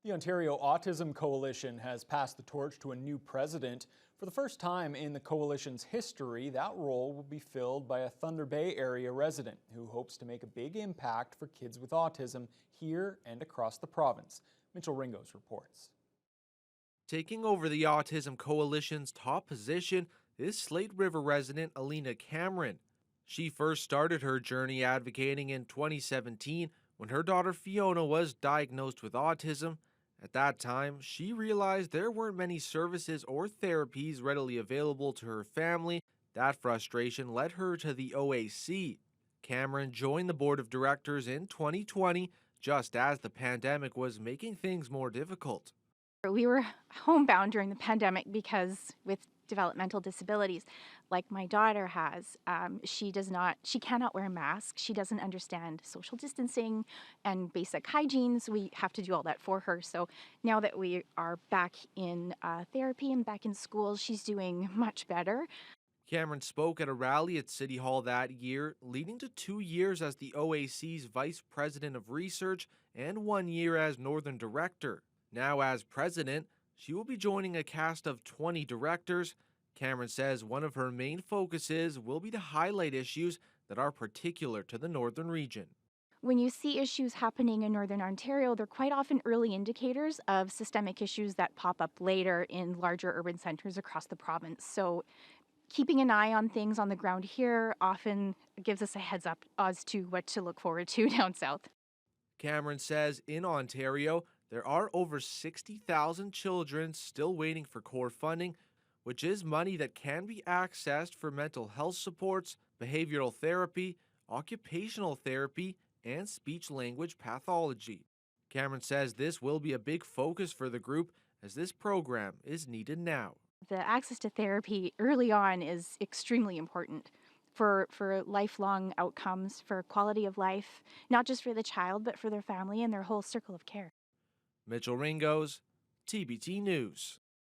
The Ontario Autism Coalition has passed the torch to a new president. For the first time in the coalition's history, that role will be filled by a Thunder Bay area resident who hopes to make a big impact for kids with autism here and across the province. Mitchell Ringos reports. Taking over the Autism Coalition's top position is Slate River resident Alina Cameron. She first started her journey advocating in 2017 when her daughter Fiona was diagnosed with autism. At that time, she realized there weren't many services or therapies readily available to her family. That frustration led her to the OAC. Cameron joined the board of directors in 2020, just as the pandemic was making things more difficult. We were homebound during the pandemic because with developmental disabilities, like my daughter has, she cannot wear masks. She doesn't understand social distancing and basic hygiene, so we have to do all that for her. So now that we are back in therapy and back in school, she's doing much better. Cameron spoke at a rally at City Hall that year, leading to 2 years as the OAC's Vice President of Research and 1 year as Northern Director. Now as president, she will be joining a cast of 20 directors. Cameron says one of her main focuses will be to highlight issues that are particular to the northern region. When you see issues happening in Northern Ontario, they're quite often early indicators of systemic issues that pop up later in larger urban centers across the province. So keeping an eye on things on the ground here often gives us a heads up as to what to look forward to down south. Cameron says in Ontario, there are over 60,000 children still waiting for core funding, which is money that can be accessed for mental health supports, behavioral therapy, occupational therapy, and speech-language pathology. Cameron says this will be a big focus for the group as this program is needed now. The access to therapy early on is extremely important for lifelong outcomes, for quality of life, not just for the child, but for their family and their whole circle of care. Mitchell Ringos, TBT News.